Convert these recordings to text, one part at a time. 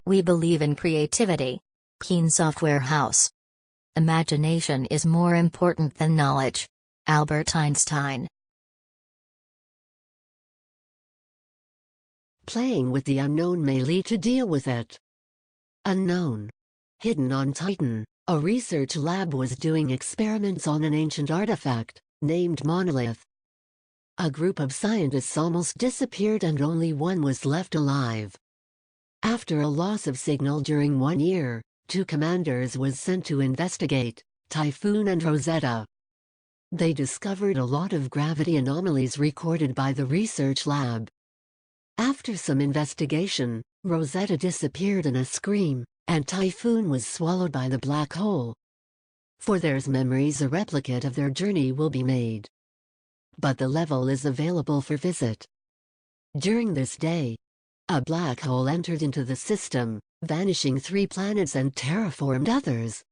We believe in creativity. Keen Software House. Imagination is more important than knowledge. Albert Einstein. Playing with the unknown may lead to deal with it. Unknown. Hidden on Titan, a research lab was doing experiments on an ancient artifact, named Monolith. A group of scientists almost disappeared and only one was left alive. After a loss of signal during 1 year, 2 commanders was sent to investigate, Typhoon and Rosetta. They discovered a lot of gravity anomalies recorded by the research lab. After some investigation, Rosetta disappeared in a scream, and Typhoon was swallowed by the black hole. For their memories, a replicate of their journey will be made. But the level is available for visit. During this day, a black hole entered into the system, vanishing 3 planets and terraformed others.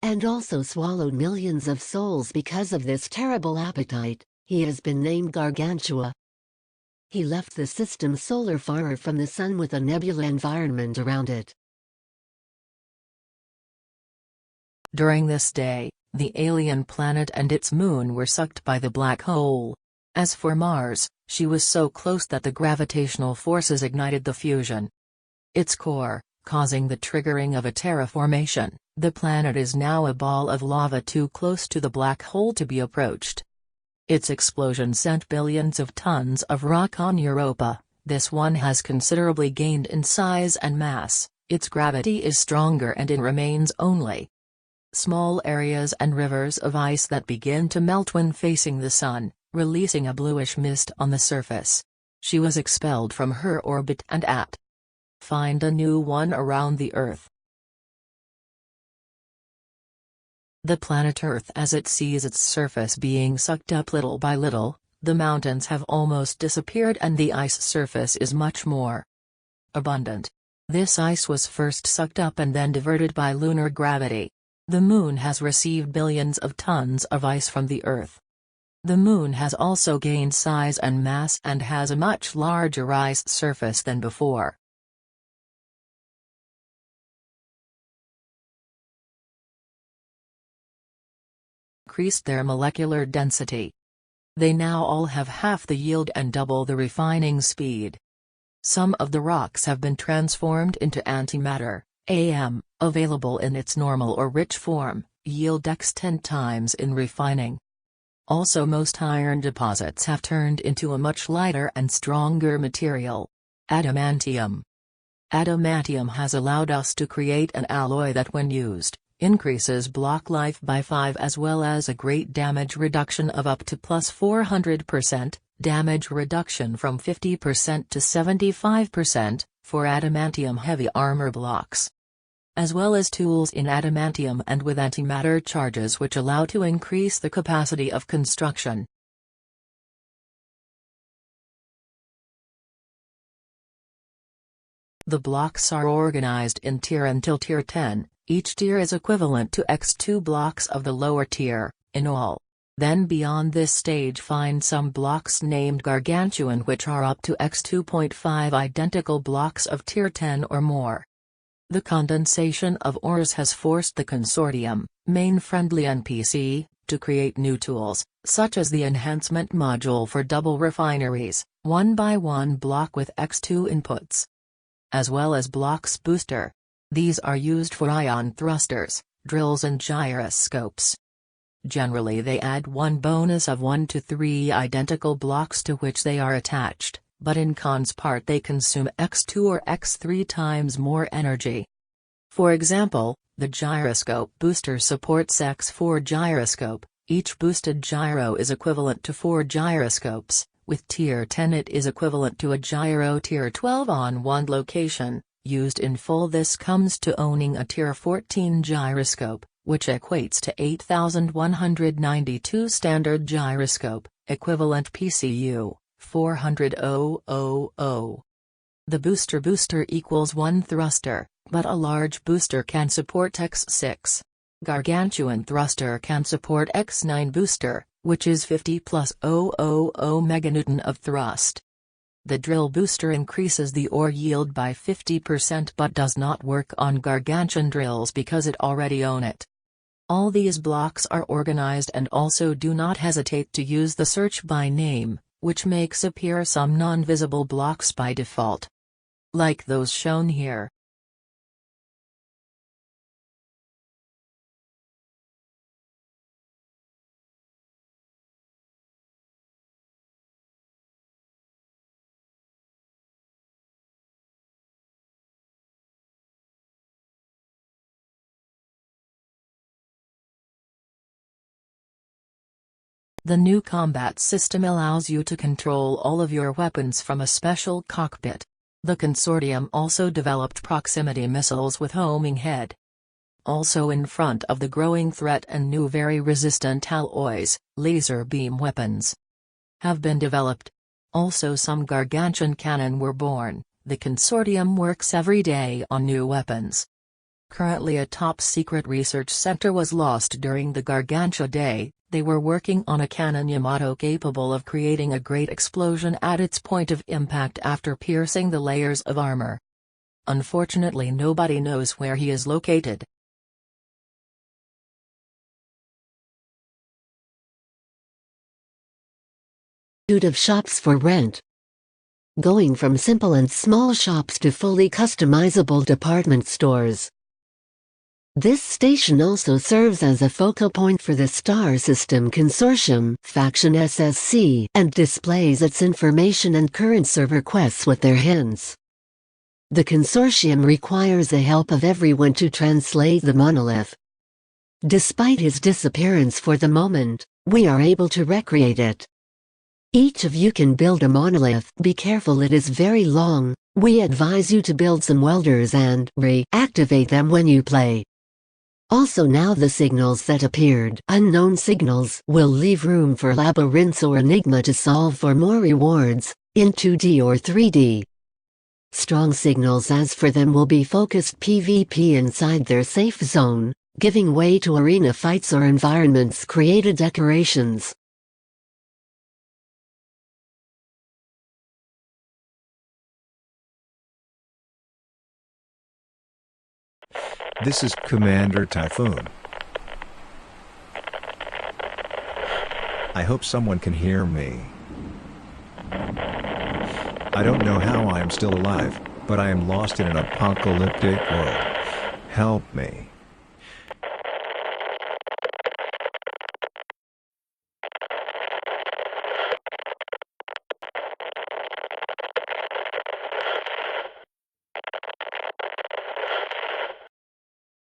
And also swallowed millions of souls because of this terrible appetite. He has been named Gargantua. He left the system solar far from the Sun with a nebula environment around it. During this day, the alien planet and its moon were sucked by the black hole. As for Mars, she was so close that the gravitational forces ignited the fusion. Its core, causing the triggering of a terraformation. The planet is now a ball of lava too close to the black hole to be approached. Its explosion sent billions of tons of rock on Europa. This one has considerably gained in size and mass. Its gravity is stronger and it remains only small areas and rivers of ice that begin to melt when facing the sun, releasing a bluish mist on the surface. She was expelled from her orbit and find a new one around the Earth. The planet Earth, as it sees its surface being sucked up little by little, the mountains have almost disappeared and the ice surface is much more abundant. This ice was first sucked up and then diverted by lunar gravity. The Moon has received billions of tons of ice from the Earth. The Moon has also gained size and mass and has a much larger ice surface than before. Increased their molecular density. They now all have half the yield and double the refining speed. Some of the rocks have been transformed into antimatter, AM, available in its normal or rich form, yield X 10 times in refining. Also, most iron deposits have turned into a much lighter and stronger material, adamantium. Adamantium has allowed us to create an alloy that, when used, increases block life by 5 as well as a great damage reduction of up to plus 400%, damage reduction from 50% to 75%, for adamantium heavy armor blocks. As well as tools in adamantium and with antimatter charges which allow to increase the capacity of construction. The blocks are organized in tier until tier 10. Each tier is equivalent to X2 blocks of the lower tier, in all. Then beyond this stage find some blocks named Gargantuan which are up to X2.5 identical blocks of tier 10 or more. The condensation of ores has forced the consortium, main-friendly NPC, to create new tools, such as the enhancement module for double refineries, 1x1 block with X2 inputs, as well as blocks booster. These are used for ion thrusters, drills and gyroscopes. Generally they add one bonus of 1 to 3 identical blocks to which they are attached, but in cons part they consume X2 or X3 times more energy. For example, the gyroscope booster supports X4 gyroscope. Each boosted gyro is equivalent to 4 gyroscopes. With tier 10 it is equivalent to a gyro tier 12 on one location. Used in full, this comes to owning a tier 14 gyroscope, which equates to 8192 standard gyroscope, equivalent PCU, 400,000. The booster equals 1 thruster, but a large booster can support X6. Gargantuan thruster can support X9 booster, which is 50 plus 000 meganewton of thrust. The drill booster increases the ore yield by 50% but does not work on gargantuan drills because it already own it. All these blocks are organized and also do not hesitate to use the search by name, which makes appear some non-visible blocks by default. Like those shown here. The new combat system allows you to control all of your weapons from a special cockpit. The consortium also developed proximity missiles with homing head. Also in front of the growing threat and new very resistant alloys, laser beam weapons have been developed. Also some gargantuan cannon were born. The consortium works every day on new weapons. Currently a top-secret research center was lost during the Gargantua Day. They were working on a cannon Yamato capable of creating a great explosion at its point of impact after piercing the layers of armor. Unfortunately nobody knows where he is located. Of shops for rent. Going from simple and small shops to fully customizable department stores. This station also serves as a focal point for the Star System Consortium, Faction SSC, and displays its information and current server quests with their hints. The consortium requires the help of everyone to translate the monolith. Despite his disappearance for the moment, we are able to recreate it. Each of you can build a monolith. Be careful, it is very long. We advise you to build some welders and reactivate them when you play. Also now the signals that appeared, unknown signals, will leave room for labyrinths or enigma to solve for more rewards, in 2D or 3D. Strong signals as for them will be focused PvP inside their safe zone, giving way to arena fights or environments created decorations. This is Commander Typhoon. I hope someone can hear me. I don't know how I am still alive, but I am lost in an apocalyptic world. Help me.